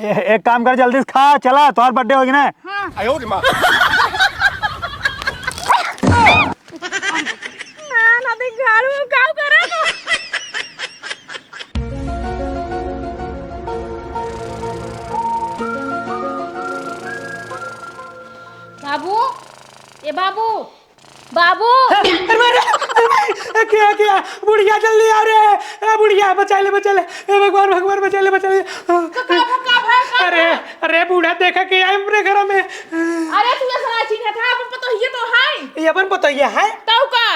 एक काम कर, जल्दी से खा, चला तुम्हारा बर्थडे होगी ना। हाँ। ना देख झाड़ू काम करे तो। बाबू, ये बाबू, बाबू। क्या क्या बुढ़िया जल्दी आ रे, बुढ़िया बचा ले भगवान भगवान बचा ले। अरे अरे बूढ़ा देखा कि आए अपने घर में। अरे तू ऐसा चीज था, अपन पता ही तो है। ये अपन पता है ताऊ का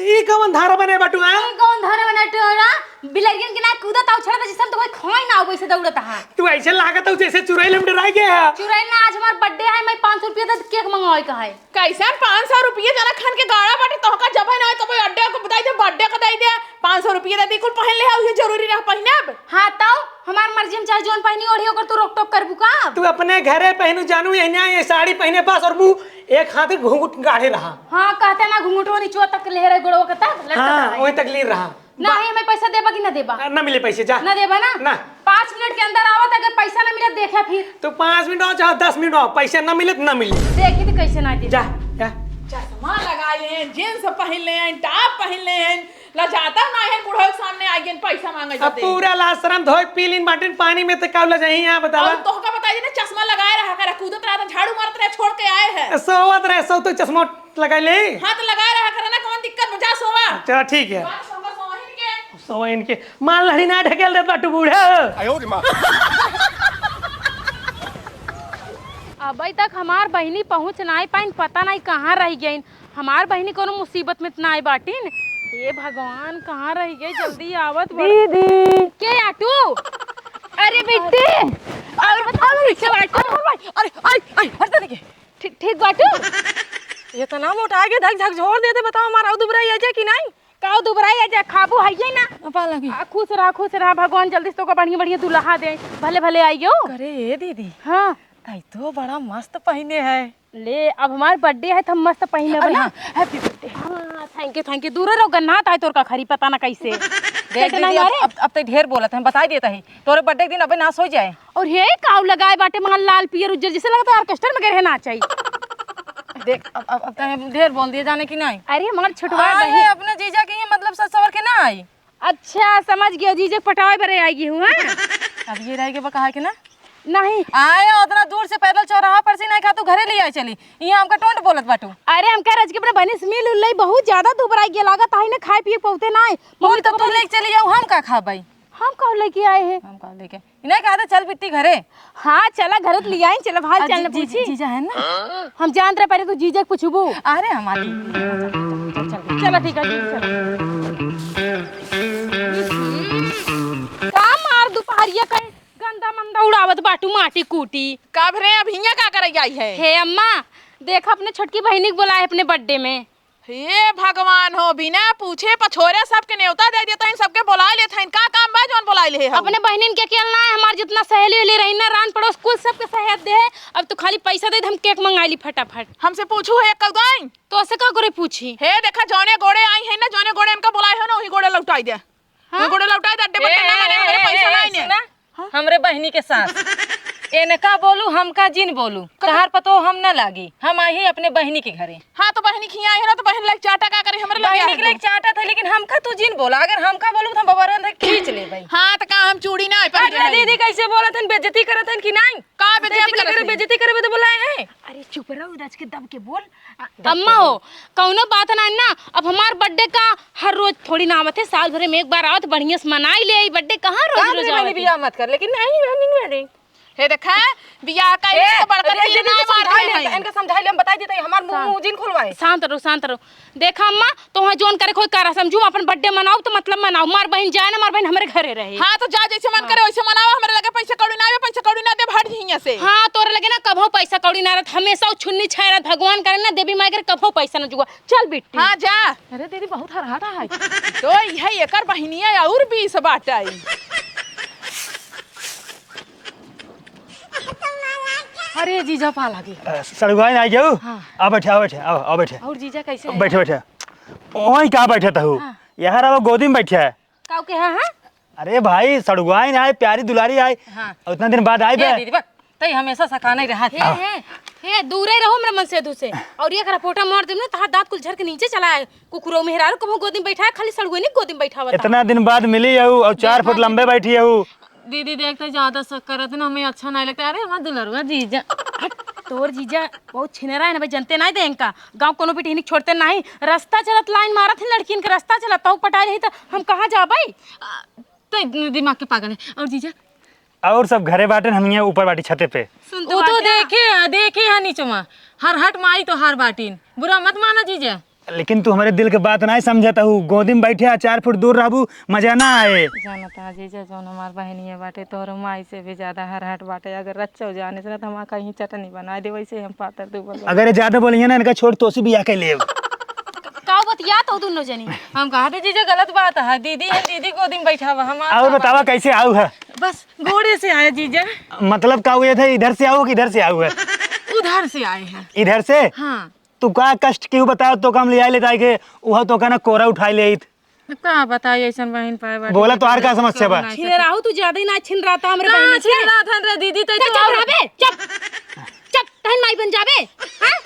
ई कौन धारा बने बाटू है? कौन धारा बना टोरा बिलरियन के ना कूदा ताऊ छड़ा जिसम तो कोई खोई ना वैसे दौड़ता है। तू ऐसे लागत है जैसे चुड़ैल में डरा गया है। चुड़ैल ना, आज हमार बर्थडे है, मैं 500 रुपया का केक मंगवाई का है। कैसे 500 रुपया जना खान के गाड़ा बाटे तो का जब है ना तो कोई अड्डे को बताई दे, बर्थडे का दे दे 500 रुपया दे दी, कुल पहन ले आओ, ये जरूरी रह पहिने अब। हां ताऊ हमार मर्जी में चाहे जोन पहनी ओढ़ी ओकर तू रोक टोक करबू का? तू अपने घरे पहनू जानू ये साड़ी पहने पास और मुंह एक हाथ घूंघट गाढ़े रहा। हां कहते ना घूंघटो नीचो तक लहरे गोड़ो का तक लटका। हां वही तकलीर रहा। नहीं हमें पैसा देबा कि ना देबा? ना मिले पैसे, जा ना देबा ना। 5 मिनट के अंदर आवत, अगर पैसा ना मिले देखा फिर तो 5 मिनट आओ चाहे 10 मिनट आओ, पैसे ना मिले तो ना मिले। देखी तो कैसे ना दे। जा जा चश्मा लगा ले हैं, जींस पहन ले हैं, टॉप पहन ले हैं, लजाता ना है बूढ़ा के सामने आ गए पैसा मांगे अब जाते। पूरा लाशरम धोए पीलिन बाटन पानी में तो कावला जाही यहां बतावा। अब तो का बताइए ना, चश्मा लगाए रहा कर, कूदत रहा था, झाड़ू मारत रहा, छोड़ के आए हैं। सोवत रहे सो तो चश्मा लगा ले। हां तो लगाए रहा कर ना, कौन दिक्कत बजा सोवा। चलो ठीक है, बात सोवा सोहिन के सो इनके मान लड़ी ना ढकेल दे बाटू बूढ़ा। अभी तक हमार बहनी पहुँच ना पाइन, पता नहीं कहाँ रह गई। हमार बहनी कोनो मुसीबत में ना आई बाटिन। हे भगवान कहाँ रह गई, जल्दी आवत दीदी। के आटू? अरे बेटे और बताओ रिक्शा बाटू। अरे आई आई हट दे। ठीक ठीक बाटू। ये तो ना मोटा आगे धक धक छोड़ दे, बताओ हमारा दुबराई आ जाए कि नहीं? काऊ दुबराई जा खाबू है ना। पा लगी। खुश रहा भगवान, जल्दी से तो का बढ़िया बढ़िया दुल्हा दे, भले भले आइयो। अरे दीदी हाँ आई तो बड़ा मस्त पहने है। ले अब हमार बर्थडे है तो हम मस्त पहने बना। Happy birthday. हां थैंक यू। दूर रहो गन्ना ताई तोर का खरी पता ना कैसे। देख दीदी अब तो ढेर बोलत है, बता देता है तोरे बर्थडे के दिन अबे नाश हो जाए। और हे काऊ लगाए बाटे महल लाल पियर उज्जर जैसे लगता है ऑर्केस्ट्रा में गए नाच आई। देख अब तो ढेर बोल दिए जाने की नहीं। अरे हमार छोटवा नहीं अपने जीजा के मतलब सच सवर के ना आई। अच्छा समझ गया, जीजा पटावे बरे आएगी हूं। अब ये रह के बका कि ना नहीं आए उतना दूर से पैदल चौराहा पर से नहीं खा तू घरे ले आई चली, यहाँ हमका टोंट बोलत बाटू। अरे हम कह रज के अपने बहनी से मिल उल्लई बहुत ज्यादा दुबराई गया, लागत आई ना खाए पिए पौते ना। मम्मी तो तू लेके चली जाऊ, हम का खा भाई? हम कह लेके आए हैं। हम का लेके इन्हें कहा था चल बिट्टी घरे। हां चला घर ले आई, चला भाल चलने पूछी। जीजा है ना? हम जान रहे पहले तू जीजा के पूछबू। अरे हमारी चलो ठीक है का मार दोपहरिया कर गंदा मंदा उड़ावत बाटू माटी कूटी। का भरे अब हिया का करे आई है? हे अम्मा देख अपने छोटकी बहनी को बुलाए अपने बर्थडे में। हे भगवान हो, बिना पूछे पछोरे सबके न्योता दे देता है, सबके बुला लेता है। का काम बा जोन बुला ले? अपने बहनिन के केलना है, हमार जितना सहेली ले रही ना रान पड़ोस कुल सबके सहेत दे। अब तो खाली पैसा दे हम केक मंगाई ली फटाफट। हमसे पूछू है कब आई तो ऐसे का करे पूछी? हे देखा जौने गोड़े आई है ना, जौने गोड़े हमका बुलाए हो ना वही गोड़े लौटाई दे। वही गोड़े लौटाई दे, अड्डे बट्टे ना माने हमरे पैसा नहीं ने। हमरे बहनी के साथ एनका बोलू हमका जिन बोलू, तहार पतो हम ना लागी, हम आई अपने बहनी के घरे। हाँ तो बहनी खिया है ना, तो बहन लाइक चाटा का करे हमरे बहनी के लाइक चाटा था, लेकिन हमका तू जिन बोला, अगर हमका बोलू तो हम बबरन खींच ले भाई। हां तो का हम चूड़ी ना पहन दीदी कैसे बोलत हन, बेइज्जती करत हन कि नहीं? का बेइज्जती करे? बेइज्जती करे तो बुलाए हैं। अरे चुप रहो, रज के दब के बोल। अम्मा हो कौनो बात ना ना, अब हमार बर्थडे का हर रोज थोड़ी ना आवत है, साल भर में एक बार आवत, बढ़िया से मनाई ले। बर्थडे कहां रोज रोज आवत? बियाह मत कर, लेकिन नहीं मेरे हे देखा बियाह का इससे बढ़कर तीर ना मार है। इनका समझाई ले, हम बता देते हमार मुंह जिन खुलवाए। शांत रहो। देखा अम्मा तो जोन करे कोई करा समझू, अपन बर्थडे मनाओ तो मतलब मनाओ, मार बहन जाए ना, मार बहन हमारे घरे रहे। हां तो जा जैसे मन करे वैसे मनाओ, हमरे लगे पैसा कौड़ी ना आवे, पैसा कौड़ी ना दे भाड़ हिया से। हां तोरे लगे ना कभो पैसा कौड़ी ना रहत, हमेशा छुन्नी छाय रहत, भगवान करे ना देवी माई करे कभो पैसा ना जुआ। चल बेटी हां जा। अरे दीदी बहुत हरहाटा है तो यही एकर बहनिया और 20 बाटाई। अरे जीजा पा लगी सड़ुआई आई जाऊ। आ बैठे आओ बैठे। और जीजा कैसे बैठे ओही का बैठे तहु यार, अब गोदी में बैठे है। काऊ के हां अरे भाई सड़ुआई आए, प्यारी दुलारी आए। हाँ। और इतना दिन बाद आए बे। दीदी बक तई हमेशा सकाना ही रहा हे दूरे रहो मेरे मन से दूसे और ये करा फोटा मार दे ना तहार दांत कुल झर के नीचे चला है कुकुरो मेहरारू कबो गोदी में बैठा है खाली सड़गुए नहीं गोदी में बैठा हुआ इतना दिन बाद मिली हूँ और 4 फुट लंबे बैठी हूँ। दीदी देखते ज्यादा शक करत ना हमें अच्छा नहीं लगता। अरे हमारा दुलरुआ जीजा तोर जीजा बहुत छिनेरा है ना भाई जनते नहीं दें का गांव कोनो भी टिहनिक छोड़ते नहीं रास्ता चलत लाइन मारत है लड़किन के रास्ता चलत ताऊ पटाई रही तो हम कहाँ जा भाई तई दिमाग के पागल है। और जीजा और सब घरे बाटे, हम यहाँ ऊपर बाटी छते पे। वो तो देखे है नीचे में हर हट माई तो हर बाटीन बुरा मत माना जीजा। लेकिन तू हमारे दिल के बात नहीं समझता हूँ। गोदी में बैठे 4 फुट दूर रहू, मजा ना आए। जानता जीजा जौन हमार बहनी बाटे तोहर माई से भी ज्यादा हर हट बाटे। अगर रच्चा जाने से ना तो हम कहीं चटनी बना दे वैसे हम पातर दुबल। अगर ये ज्यादा बोलिए ना इनका छोड़ तो भी आके ले। का बतिया तो दोनों जनी हम कहा थे जीजा गलत बात है। दीदी है दीदी गोदी में बैठा हुआ हम और बतावा कैसे आऊ है? बस घोड़े से आए जीजा। मतलब का हुए थे इधर से आऊ कि इधर से आऊ है? उधर से आए हैं। इधर से? हाँ। तू का कष्ट क्यों बताओ तो कम ले आए लेता है के वह तो का ना कोरा उठाई ले आई। का बताइए ऐसा बहन पाए बाटे। बोला तो हर का समस्या बा। छिन राहु तू ज्यादा ही ना छिन रहा था हमरे बहन से। छिन रहा था रे दीदी तो चुप रह बे चुप चुप तहन माई बन जाबे हां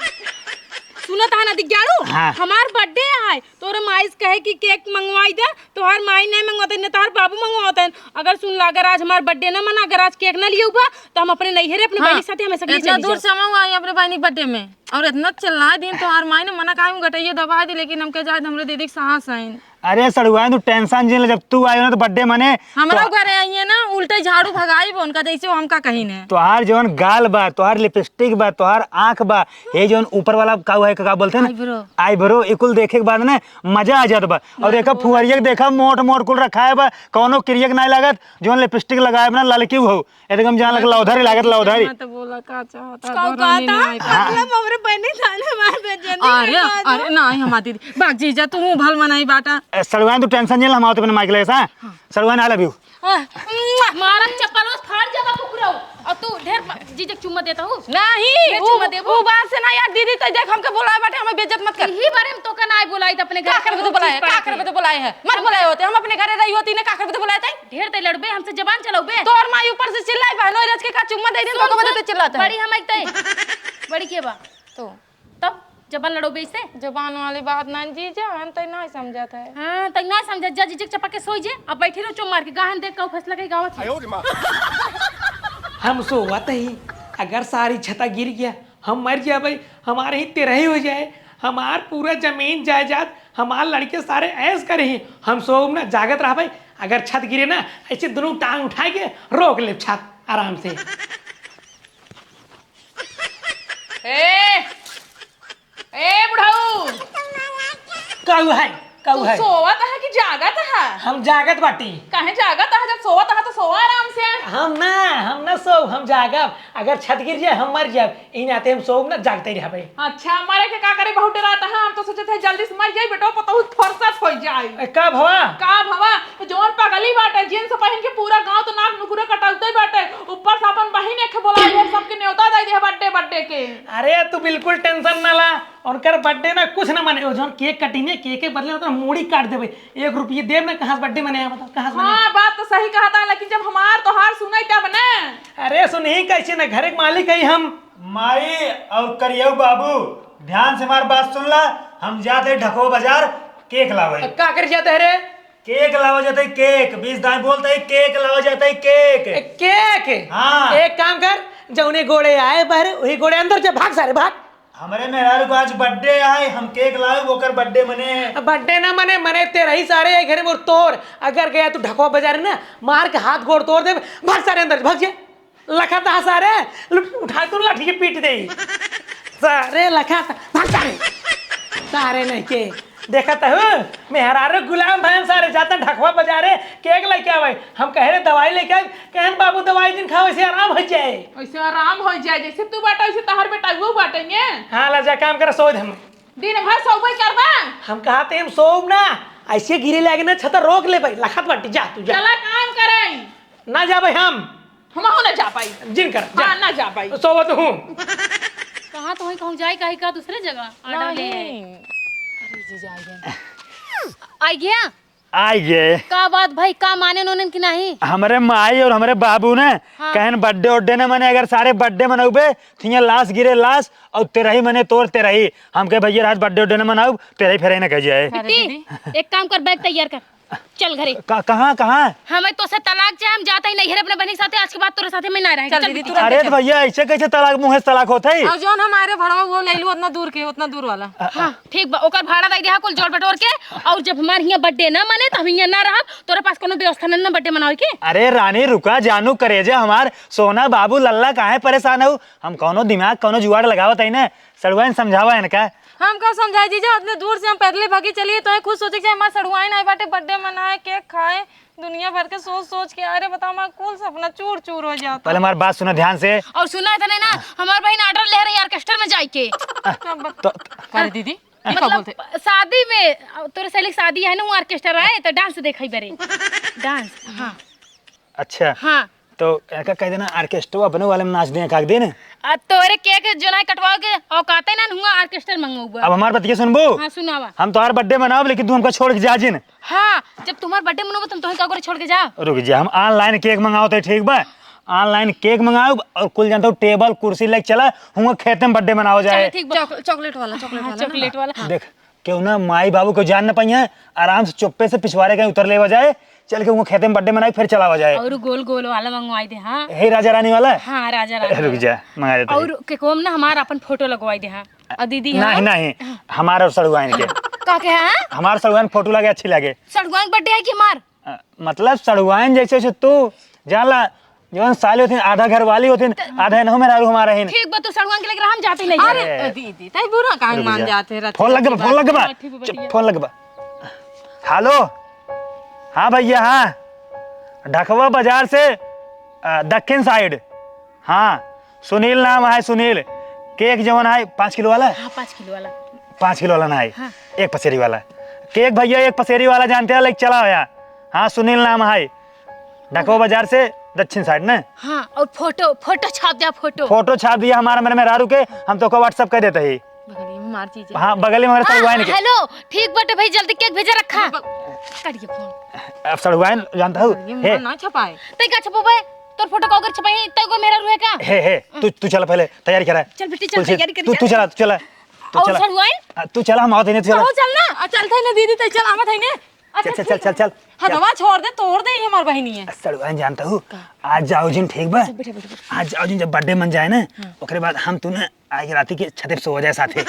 सुना था ना दिग्गाड़ू हाँ। हमार बर्थडे है तोरे माई से कहे कि केक मंगवाई दे तो हर माई नहीं मंगवाते न तार बाबू मंगवाते अगर सुन ला अगर आज हमार बर्थडे ना मना अगर आज केक ना लिए हुआ तो हम अपने नैहरे अपने बहनी साथे हमेशा के लिए इतना दूर से हम आए अपने बहनी बर्थडे में और इतना चल रहा है दिन तो हर माई ने मना काहे घटाइए दबा दी लेकिन हमके जाए हमरे दीदी के साहस आइन। अरे सड़ुआ तू टेंशन जिन जब तू आयो ना तो बर्थडे मने हमरा घरे आइए ना उल्टे झाड़ू भगाई बोन का जैसे हमका कहीं ने तोहार जौन गाल बा, तोहार लिपस्टिक बा, तोहार आंख बा, ये जौन ऊपर वाला का है का बोलते हैं ना आईब्रो इकुल देखे के बाद ना मजा आ जात बा। और एक फुहरिया देखा मोट मोट कुल रखा है बा कोनो क्रियक नहीं लागत जौन लिपस्टिक लगाए बना ललकी हो एकदम जान लग लौधरी लागत लौधरी। मैं तो बोला का चाहता मतलब हमरे बहनी थाने मार दे जल्दी अरे अरे नहीं हमार दीदी बाग जीजा तू भल मनाई बाटा सड़ुआ तू टेंशन जिन हम तो माइक ले सा सड़ुआ आई लव यू मारा चप्पल उस फाड़ जावा कुकुरो और तू ढेर जीजक चुम्मा देता हूं नहीं वो बात से ना यार दीदी तो देख हमके बुलाए बाटे हमें बेइज्जत मत कर। यही बारे में तो का नाई बुलाई त अपने घर का करबे तो बुलाए का करबे तो बुलाए है मत बुलाए होते हम अपने घरे रही होती ने का करबे तो बुलाए थे ढेर ते लड़बे हमसे जबान चलाओबे तोर माई ऊपर से चिल्लाई बहनो रज के का चुम्मा दे दिन तो बदते चिल्लाता है बड़ी हम आइते बड़ी के बा तो तब जबान लड़ोबे इसे जबान वाली बात ना जीजा हम तो नहीं समझत है। हां त ना समझ जा जीजक चपा के सोई जे अब बैठी रहो चुम मार के गाहन देख के फैसला के गावत हम सोवत ही अगर सारी छता गिर गया हम मर जाए भाई हमारे ही तेरह हो जाए हमार पूरा जमीन जायदाद हमार लड़के सारे ऐस करे हैं हम सोम ना जागत रहा भाई अगर छत गिरे ना ऐसे दोनों टांग उठा के रोक ले छत आराम से। ए बुढ़ाऊ कहू है सोवत है कि जागत है? हम जागत बाटी। काहे जागत है जब सोवत है तो सोवा आराम से। हम ना सो हम जागब अगर छत गिर जाए हम मर जाए इन आते हम सोम ना जागते ही रह भाई। अच्छा मरे के का करे बहुत डराता है हम तो सोचे थे जल्दी से मर जाए बेटो पता हो फुर्सत हो जाए। का भवा जोन पगली बाटे जींस पहन के पूरा गांव तो नाक नुकुरे कटाउते बाटे ऊपर से अपन बहिन के बोला ये सबके न्योता दे दे बर्थडे के। अरे तू बिल्कुल टेंशन ना ला उनकर बर्थडे ना कुछ ना मने जोन केक कटिने केक के बदले तो मूड़ी काट देबे 1 रुपये देब ना कहां से बर्थडे मने बताओ कहां से। हां बात तो सही कहा था लेकिन जब हमार तो हार सुनाई तब ना। अरे सुनही कैसे ना घर के मालिक है हम माई और करियो बाबू ध्यान से हमारी बात सुन ला। हम जाते ढको बाजार केक लावे। का कर जाते रे? केक लावा जाता है केक 20 दाई बोलता है केक लावा जाता है केक केक। हाँ एक काम कर जौने घोड़े आए बाहर वही घोड़े अंदर जा भाग सारे भाग। हमारे मेहरारू को आज बर्थडे आए हम केक लाए वो कर बर्थडे मने। बर्थडे ना मने मने तेरा ही सारे घर में तोड़ अगर गया तू ढकवा बाजार ना मार के हाथ गोड़ तोड़ दे भाग सारे अंदर भाग जा लखा था सारे उठा तो लाठी के पीट दे सारे लखा भाग सारे नहीं के देखा था मेहरारू गुलाम भाई सारे जाता ढकवा बाजारे केक लेके आवे हम कह रहे दवाई लेके आए कहन बाबू दवाई दिन खाओ ऐसे आराम हो जाए। ऐसे आराम हो जाए जैसे तू बाटा वैसे तहर बेटा वो बाटेंगे। हाँ लाजा काम कर सोच हम दिन भर सोबई करबा। हम कहते हम सोब ना ऐसे गिरे लगे ना छतर रोक ले भाई लखत बाटी जा तू जा चला काम करें ना जा भाई हम हो ना जा पाई जिन कर हाँ ना जा पाई सोबत हूँ कहां तो कहूं जाए कहीं का दूसरे जगह आडा ले अरे जी जा आई गया आई गए। का बात भाई, का माने नोनन की नहीं? हमारे माई और हमारे बाबू ने कहन बर्थडे उड्डे ने मने, अगर सारे बर्थडे मनाऊबे थिया लाश गिरे लाश और तेरा ही मने तोर तेरा ही। हम कहे भैया रात बर्थडे उड्डे ने मनाऊ, तेरा ही फेरे न कह जाए। बिट्टी, एक काम कर, बैग तैयार कर, चल घरे। कहाँ कहाँ? हमें तो से तलाक चाहे, हम जाते ही नहीं है अपने बहनी साथे, आज के बाद तोरे साथे में ना रहेंगे। चल दीदी, अरे तो भैया ऐसे कैसे तलाक मुँह से तलाक होता है? और जोन हमारे भड़वा वो ले लू उतना दूर के, उतना दूर वाला। हाँ ठीक बा, ओकर भाड़ा दे दिया कुल जोड़ बटोर के। और जब हमारे यहाँ बर्थडे ना मने तो हम यहाँ ना रहा, तोरे पास कोनो व्यवस्था ना बर्थडे मनावे के। अरे रानी रुका, जानू करेजा हमार सोना बाबू लल्ला काहे परेशान हो? हम कोनो दिमाग कोनो जुगाड़ लगावत है ना, सड़ुआइन समझावा इनका। हम का समझाए जीजा, उतने दूर से हम पैदल भागी चलिए तो खुद सोचे कि हमारे सड़ुआई ना बाटे, बर्थडे मनाए, केक खाए, दुनिया भर के सोच सोच के। अरे बताओ हमारा कुल सपना चूर चूर हो जाता। पहले हमारी बात सुनो ध्यान से। और सुना था ना, हमार बहन ऑर्डर ले रही ऑर्केस्ट्रा में जाए के। अरे दीदी मतलब शादी में, तोरे सहेली की शादी है ना, वो ऑर्केस्ट्रा आए तो डांस देखई बरे, डांस। हाँ अच्छा हाँ, तो इनका कह देना ऑर्केस्ट्रा अपने वाले में नाच दें काक दिन। तोरे केक जो ना कटवाओ के औकाते ना हुआ ऑर्केस्ट्रा मंगाऊबा। अब हमारे बतिया सुनबो। हाँ सुनावा। हम तुम्हारा बर्थडे मनाओ लेकिन तू हमको छोड़ के जा जिन। हाँ, जब तुम्हारा बर्थडे मनाओ तुम तो का छोड़ के जा। रुक जा, हम ऑनलाइन केक मंगाओ तो ठीक बा, ऑनलाइन केक मंगाओ और कुल जानता हूँ टेबल कुर्सी लेके चला हुआ खेते में बर्थडे मनाओ जाए। ठीक बा, चॉकलेट वाला, चॉकलेट वाला। देख क्यों ना माई बाबू को जान न पाइए, आराम से चुप्पे से पिछवाड़े कहीं उतर ले जाए, चल के वो खेते में बर्थडे मनाई फिर चला हो जाए। और गोल गोल वाला मंगवाई दे। हाँ हे राजा रानी वाला। हाँ राजा रानी। रुक जा मंगा देते। और केको में ना हमारा अपन फोटो लगवाई दे। हाँ और दीदी नहीं नहीं, हमारा और सड़ुआइन के का के है, हमारा सड़ुआइन फोटो लगे अच्छी लगे। सड़ुआइन बर्थडे है कि हमार? मतलब सड़ुआइन जैसे तू जानला जवन साले होते आधा घर वाली होते आधा न मेरा हमारा है। ठीक बा, तू सड़ुआइन के लेके हम जाते नहीं। अरे दीदी ताई बुरा काहे मान जाते रह। फोन लग बा, फोन लग बा, फोन लग बा। हेलो हाँ भैया, हाँ ढकवा बाजार से दक्षिण साइड। हाँ सुनील नाम है, सुनील। केक जवन है 5 किलो वाला। हाँ 5 किलो वाला। 5 किलो वाला ना है। हाँ। एक पसेरी वाला केक भैया, एक पसेरी वाला जानते हैं लेके चला होया। हाँ सुनील नाम है, ढकवा बाजार से दक्षिण साइड ना। हाँ और फोटो छाप दिया, फोटो छाप दिया हमारा मेरे में रारू के, हम तो को व्हाट्सएप कर देते ही। बगली में मार चीज। हाँ बगल में हमारे सड़ुआइन के। हेलो ठीक बटे भाई, जल्दी केक भेजा रखा। करिए फोन। अब सड़ुआइन जानता हूँ हे ना छपाए तै का छपबे, तोर फोटो का अगर छपाई तै को मेरा रुए का। हे तू चल पहले तैयारी करा। चल बेटी चल, तैयारी कर। तू चला और सड़ुआइन तू चला, हम आते नहीं चला। चल ना, चल थे ना दीदी, चल आवा थे ने। चल हदवा छोड़ दे, तोड़ दे, ये हमार बहनी है। सड़ुआइन जानता हूँ, आज जाओ जिन ठीक बा। आज जाओ जिन, जब बर्थडे मन जाए ना ओकरे बाद हम तू ना आज राती के छते पे सो जाए साथे।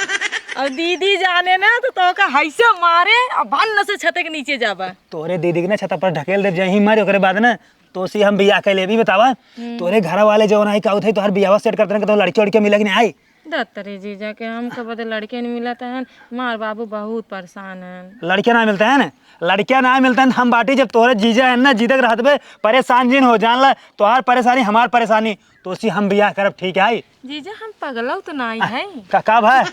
और दीदी जाने ना तो का हाइसे मारे और भन से छते के नीचे जाबा। तोरे दीदी के ना छत पर ढकेल दे जहीं मारे ओकरे बाद ना तो सी हम बियाह के ले भी बतावा। तोरे घर वाले जो ना का उठे तो हर बियाह सेट करते ना, तो लड़की उड़के मिले कि नहीं आई। दत्तरे जीजा के हम कब लड़के नहीं मिला था, मार बाबू बहुत परेशान है। लड़कियां ना मिलता है ना, लड़कियां ना मिलता है हम बाटी। जब तोरे जीजा है ना जीतक रहत बे परेशान जिन हो जान ला, तोहार परेशानी हमार परेशानी, तो उसी हम बियाह करब ठीक है। जीजा हम पगलौ तो नहीं है। का भाई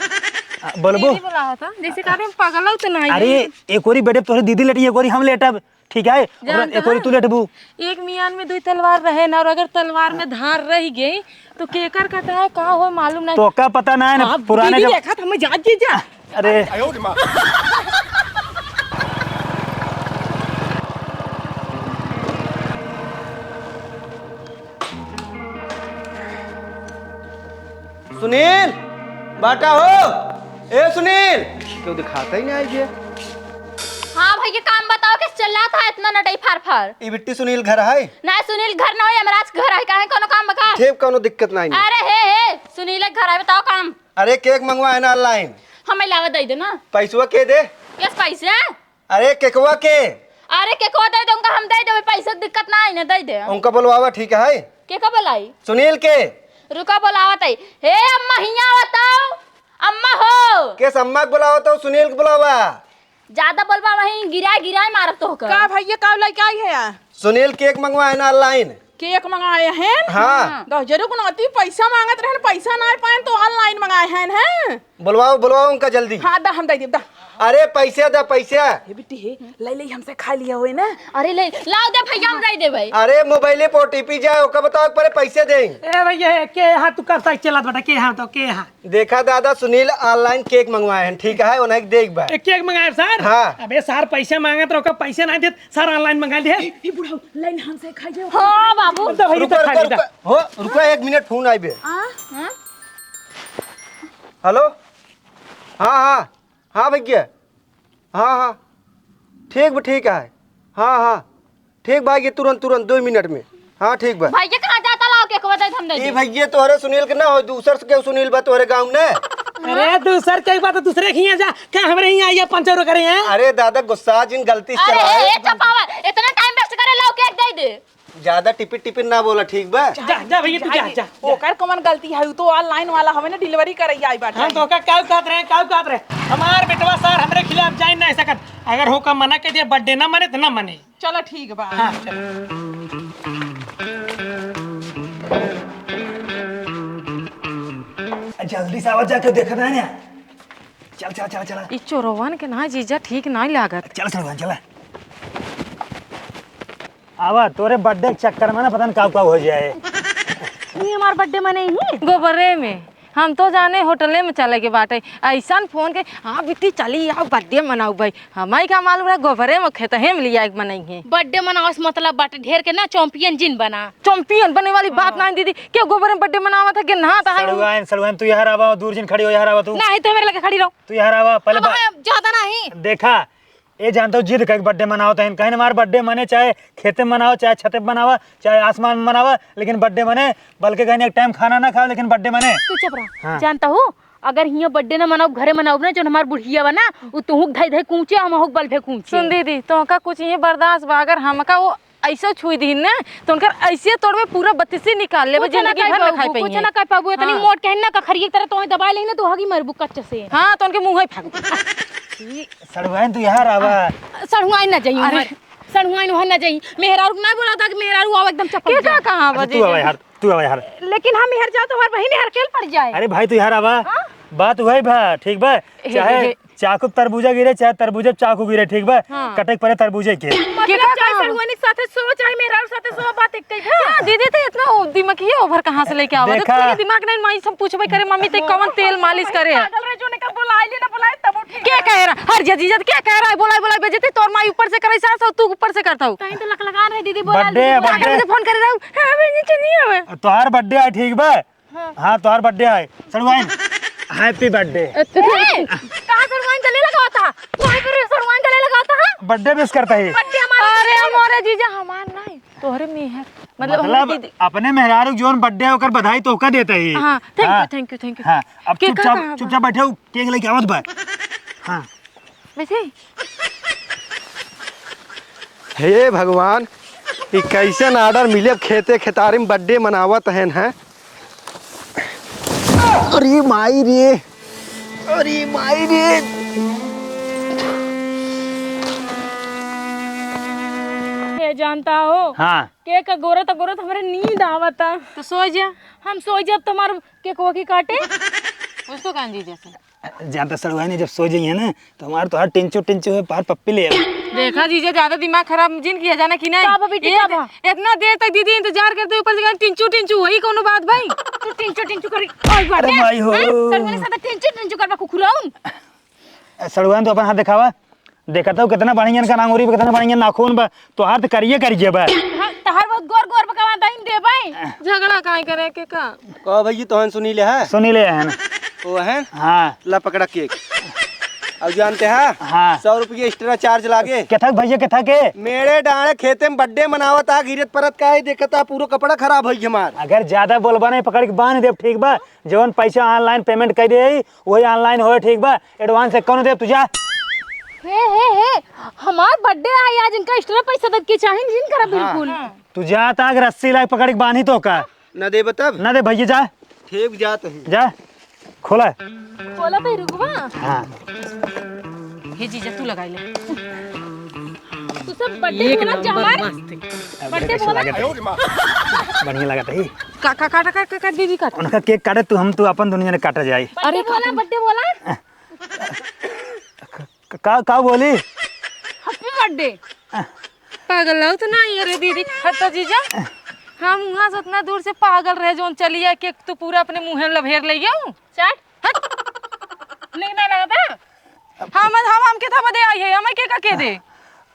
बोलबो दीदी बोला था जैसे कहा हम पगलौ तो नहीं। अरे एक ओरी बेटे तोरे दीदी लेटी, एक ओरी हम लेटब ठीक है, एक ओरी तू लेटबू। एक मियान में 2 तलवार रहे ना, और अगर तलवार में धार रह गई तो केकर कहता है का हो मालूम नहीं। तो का पता ना है ना पुराने दीदी देखा था, हमें जा जीजा। अरे सुनील बाटा हो, ए सुनील क्यों दिखाता ही नहीं आई ये? हाँ भैया काम बताओ कि चल रहा था इतना नटई फार फार। ई बिट्टी सुनील घर है ना? सुनील घर ना हो, यमराज घर है। काहे कोनो काम बका? ठेप कोनो दिक्कत नहीं। अरे हे सुनील घर है, बताओ काम। अरे केक मंगवा है ना ऑनलाइन, हमें लावा दे दो ना। पैसवा के दे? किस पैसे? अरे केकवा के? अरे के को दे दूंगा, हम दे देबे, पैसे की दिक्कत ना है ना, दे दे। उनका बुलवावा ठीक है। के का बुलाई? सुनील के। रुका बुलावत है। हे अम्मा हिया बताओ, अम्मा हो। केस अम्मा के बुलावा तो सुनील के बुलावा। ज्यादा बोलबा वहीं गिराए मारत तो का। का भैया का लड़का है? सुनील केक मंगवा है ना ऑनलाइन। केक मंगाए हैं? हाँ। दो जरूर कोनो अति पैसा मांगत रहन, पैसा ना पाए तो ऑनलाइन मंगाए हैं। बुलवाओ बुलवाओ उनका जल्दी। हाँ दा हम दे देब दा। अरे पैसे दा पैसे। हे बिट्टी हे ले ले हमसे खा लिया होए ना। अरे ले लाओ दे भैया हम दे देबै। अरे मोबाइले पर ओटीपी जाए ओका बताओ पहले पैसे दे। ए भैया के यहाँ तू कर चला बेटा के यहाँ तो के यहाँ देखा दादा सुनील ऑनलाइन केक मंगवाए हैं ठीक है उन्हें देख बा। केक मंगाए सर। हाँ। अबे सर पैसे मांगे तो ओका पैसे ना दे सर ऑनलाइन मंगा दे। हे बुढ़ऊ ले हमसे खा जाओ। हां बाबू तो भैया रुको तो खा रुको ली था। रुको हो रुको 1 मिनट फोन आई बे। हेलो हाँ हाँ हाँ भैया हाँ हाँ ठीक है हाँ हाँ ठीक भाई ये तुरंत 2 मिनट में। हाँ ठीक बा। भैया कहां जाता लाओ केक बता हम दे ई दे। भैया तोहरे सुनील के ना हो दूसर से के सुनील बा तोहरे गांव ने। अरे दूसर के बात दूसरे के यहाँ जा क्या हमारे यहाँ आइए 5 euro करे हैं। अरे दादा गुस्सा जिन गलती से चला अरे है। ए चपावा इतना टाइम वेस्ट करे लाओ केक दे दे। ज्यादा टिपिन ना बोला ठीक बा। जा भैया तू जा ओकर कौन गलती है उ तो ऑनलाइन वाला हमें ना डिलीवरी करई आई बात। हम तो का काउ कहत रहे हमार बेटवा सर हमरे खिलाफ जाइन नहीं सकत अगर होका मना के दिए बर्थडे ना मने तो ना मने। चलो ठीक बा। हाँ चलो जल्दी से आवाज जाके देखत है ना। चल ई चोरवन के ना जीजा ठीक नहीं लागत। चल चल आवा तोरे बर्थडे के चक्कर में ना पता नहीं कब हो जाए। ये हमार बर्थडे मने ही गोबरे में हम तो जाने होटले में चले के बाटे ऐसा फोन के हाँ बिट्टी चली आओ बर्थडे मनाऊ भाई हमारी का मालूम रहा गोबरे में खेत है लिया मनाई बर्थडे मनाओ मतलब बाटे ढेर के ना चैंपियन जिन बना। चैंपियन बने वाली बात नहीं दीदी क्या गोबर में बर्थडे मनावा था कि नहा था सड़ुआन तू यहाँ आवा दूर जिन खड़ी हो यहाँ आवा तू नहीं तो मेरे लगे खड़ी रहो तू यहाँ आवा पहले ज्यादा नहीं देखा ये जानता हूँ जिद कहीं बर्थडे मनाओ तो कहीं हमारे बर्थडे मने चाहे खेते में मनाओ चाहे छते पे मनावा चाहे आसमान में मनावा लेकिन बर्थडे मने बल्कि कहीं एक टाइम खाना ना खाओ लेकिन बर्थडे मने। तू चुप रहा। जानता हूँ अगर हिया बर्थडे ना मनाओ घरे मनाओ ना जो हमार बुढ़िया बना वो तुहुक धई धई कूचे हम हुक बल भे कूचे। सुन दीदी तो का कुछ ये बर्दाश्त बा अगर हमका वो ऐसा छुई दी ना तो उनका ऐसे तोड़ में पूरा 32 निकाल ले जिंदगी भर ना खाई पाई कुछ ना कर पाबू इतनी मोट कहना का खरिए तरह तो दबा लेही ना तो हगी मरबू कच्चे से। हां तो उनके मुंह ही फाड़ सड़ुआन तू यहाँ आवा सड़हुआई ना जाई अरे सड़हुआई ना जाई मेहरारू ना बोला था कि मेहरारू आओ एकदम चपक क्या कहां बजे तू आवा यार लेकिन हम हेर जाओ तो हमार बहिन हरकेल पड़ जाए। अरे भाई तू यहाँ आवा बात वही बा ठीक बा चाहे चाकू तरबूजा गिरे चाहे तरबूजा चाकू गिरे ठीक बा कटे पड़े तरबूजे के मतलब चाहे सड़हुआई साथे सो चाहे मेहरारू साथे सो बात एक कई हां दीदी तो इतना दिमाग ही ओवर कहां से लेके आवा तो दिमाग नहीं माई सब पूछबे करे मम्मी ते कौन तेल मालिश करे पागल रे जो ने का बुलाए ले ना बुलाए तब ठीक क्या कह रहा हर जीजा क्या कह रहा है बोला बेजती तोर माई ऊपर से करे सास तू ऊपर से करता हूं कहीं तो लक लगा रहे दीदी बोला बर्थडे फोन करे रहू हां मैं नहीं आवे तोहार बर्थडे है ठीक बा हां तोहार बर्थडे है सड़ुआन हैप्पी बर्थडे। कहां सरवान गले लगा था वहीं पर सरवान गले लगा था बर्थडे मिस करता है। अरे मोरे जीजा हमार नहीं तोहरे में है मतलब अपने मेहरारू जोन बर्थडे होकर बधाई तो का देता है। हां थैंक यू हां अब चुपचाप बैठे हो केक लेके आवत बा। हां वैसे हे भगवान ये कैसे ऑर्डर मिले खेते खेतारी में बर्थडे मनावत हैं। अरे माई रे ये जानता हो हां केक का गोरत हमारे नींद आवता तो सो जा हम सोई जब तुम्हार केकवा की काटे उसको कान जी जैसे जानता सड़ुआन जब सो जाइए ना तो हमार तो हर टिंचू है पार पप्पी ले देखा जीजा ज्यादा दिमाग खराब जिन किया जाना कि नहीं का बेटी का इतना देर तक दीदी इंतजार करते ऊपर से टिंचू वही कोनो बात भाई तू टिंचू करी ओए बात अरे भाई हो सरवानी साथ टिंचू करबा कुकुराउन सड़ुआन तो अपन हाथ दिखावा देखता हूँ कितना बढ़िया का नांगूरी पे कितना बढ़िया नाखून बा तो हाथ करिए बा तहार बहुत गोर पकावा दाइन दे भाई झगड़ा काहे करे के का कहो भैया तोहन सुनी ले है सुनी ले है ना वो है हाँ ला पकड़ा केक अब जानते हैं हाँ 100 रुपये एक्स्ट्रा चार्ज लागे कथक भैया कथक के मेरे डाणे खेते में बर्थडे मनावत आ गिरत परत का है देखता पूरा कपड़ा खराब है हमार। अगर ज्यादा बोलबा नहीं पकड़ के बांध दे ठीक बा जवन पैसा ऑनलाइन पेमेंट कर दे वही ऑनलाइन हो ठीक बा एडवांस कौन दे तुझा हे हमार बर्थडे आई आज इनका एक्स्ट्रा पैसा दे के चाहिए जिन करा बिल्कुल तू जा ताक रस्सी लाके पकड़ के बांधी तो का न दे बतब ना दे भैया जा ठीक जात है जा खोला पे रुकवा हाँ हे जीजा तू लगाई ले तू सब बर्थडे बोला जा हमार बर्थडे बोला बढ़िया लगा था काट दीदी काट। उनका केक काटे तू अपन दुनिया ने काटा जाए। अरे बोला बर्थडे बोला का बोली? Happy birthday. पागल हो तो नहीं अरे दीदी हत्ता जीजा हम वहाँ से उतना दूर से पागल रहे जो चली है केक तो पूरा अपने मुँह में लभेर ले गया चाट नहीं लगा था हम के था बदे आई है हमें केक के दे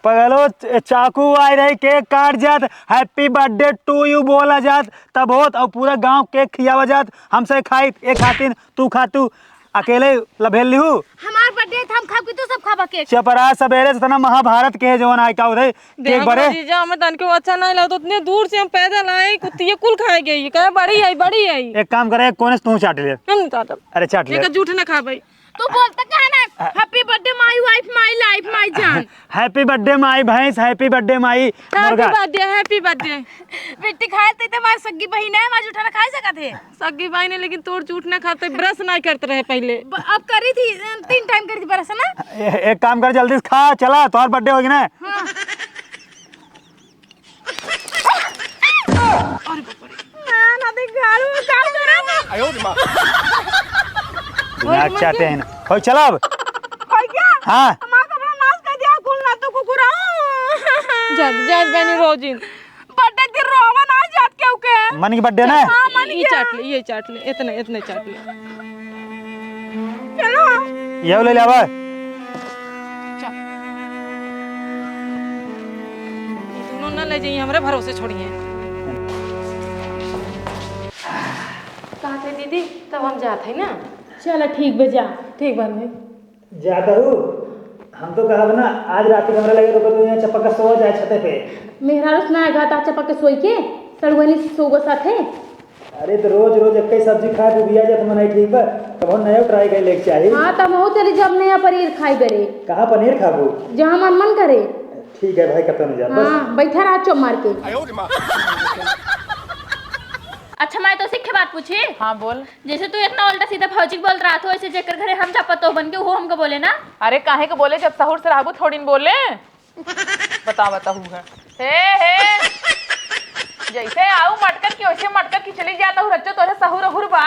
पगलो चाकू आए रहे केक काट जात हैप्पी बर्थडे टू यू बोला जात तब होत और पूरा गांव केक खियावा जात हमसे खाई एक खातिन तू खातू अकेले लभेल लिहू हमार बर्थडे हम खाब कि तू सब खाबा केक। चपरा सवेरे से तना महाभारत के जवन आए का उधर केक बड़े जीजा हमें तन के अच्छा नहीं लगा तो उतने दूर से हम पैदल आए कुत्ती कुल खाए गई कहे बड़ी आई एक काम करे कोने से तू चाट ले। हम चाटब अरे चाट ले। एक झूठ ना खा भाई तू बोलता कहा ना happy birthday my wife my life my जान। हैप्पी बर्थडे माई भैंस हैप्पी बर्थडे माई मुर्गा। हैप्पी बर्थडे बेटी खाए ते हमारी सग्गी बहन है मैं झूठा ना खा सकत है। सग्गी भाई ने लेकिन तोड़ झूठ ना खाते ब्रश नहीं करते रहे पहले अब करी थी 3 टाइम करी थी बरस ना। एक काम कर जल्दी से खा चला तुम्हारा बर्थडे होगी ना। ना देख गाड़ू में काम करा दिमाग चाहते हैं ना हो चला अब। क्या हाँ मां का अपना नाश कर दिया कुल ना तो कुकुरा जात बनी रोजिन बर्थडे दिन रोवा ना जात क्यों के मन की बर्थडे ना ये चाट ले इतने चाट ले चलो ये ले ले दोनों ना ले जाइए हमारे भरोसे छोड़िए कहा थे दीदी तब हम जाते हैं ना। चलो ठीक बजा ठीक बात भाई जाता हूँ हम तो कहा ना आज रात कमरा लगे तो तू यहाँ चपक सो जाए छते पे। मेहरा रुसना घाटा चपक के सोई के सड़वनी सोगो साथे। अरे तो रोज रोज एक सब्जी खा के बिया जा तो मनाई ठीक बा तब हम नया ट्राई कर लेके चाहिए। हां तब हो चली जब नया पनीर खाई करे कहाँ पनीर खाबू जहां मन करे। ठीक है भाई कब तक जा बस। हां बैठा रहा चो मार के। अच्छा मैं तो सीखे बात पूछी। हाँ बोल। जैसे तू इतना उल्टा सीधा फौजी बोल रहा था वैसे जेकर घरे हम चपतो बन के वो हमको बोले ना। अरे काहे को बोले जब सहूर से रहबू थोड़ी न बोले बताऊ है हे जैसे आऊ मटकर की वैसे मटकर की चली जाता हूँ रच्चो तोरे सहूर अहुर बा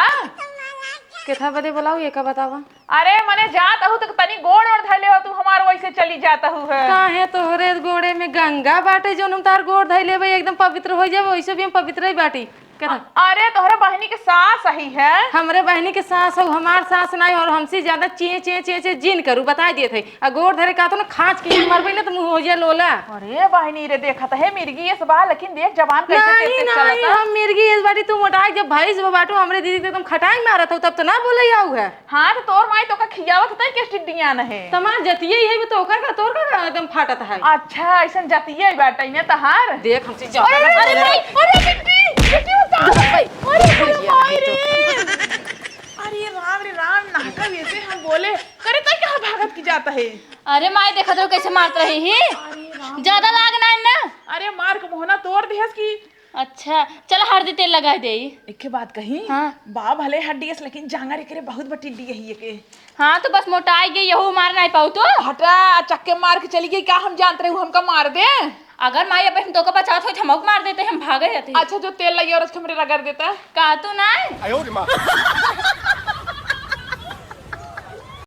केथा बदे बोलाऊ ये का बतावा। अरे मने जात हूँ तो तनी गोड़ और धैले हो तू हमार वैसे चली जाता हूँ है काहे तोहरे गोड़े में गंगा बाटे जो हम तार गोड़ धैले भाई एकदम पवित्र हो जाए वैसे भी हम पवित्र ही बाटी। अरे तोहरे बहनी के सास सही है हमरे बहनी के सास हो हमार सास नहीं और हमसे ज्यादा चे चे चे चे जिन करू बता दिए थे गोड़ धरे का तो ना खांच के मरबे ना तो मुंह हो जाए लोला। अरे बहनी रे देखा तो है मिर्गी ये सवाल लेकिन देख जवान कैसे कैसे चलता हम मिर्गी इस बाटी तू मोटाई जब भाई जब बाटू हमरे दीदी एकदम खटाई मारत हो तब तो ना बोले आऊ है। हां तो तोर माई तो का खियावत त के टिड्डियां न है तमार जतिये है तो ओकर का तोर का एकदम फाटत है। अच्छा ऐसन जतिये बाटई ने तहार देख हमसे जा। अरे भाई अरे बेटी अरे राम नाटक वैसे हम बोले करे तो क्या भागत की जाता है। अरे माई देखा तो कैसे मारत रही ही ज्यादा लागना है ना। अरे मार के मोहना तोड़ दिहस की। अच्छा चल हल्दी तेल लगा दे। एक बात कही हाँ। बा भले हड्डी लेकिन जांगर करे बहुत बटी डी है के। हाँ तो बस मोटाई गई यहू मार नहीं पाऊ तो हटा चक्के मार के चली गई क्या हम जानते रहे हमका मार दे। अगर माई अब हम तो का बचात हो धमक मार देते हम भागे जाते। अच्छा जो तेल लगी और उसके मेरे रगड़ देता का तू ना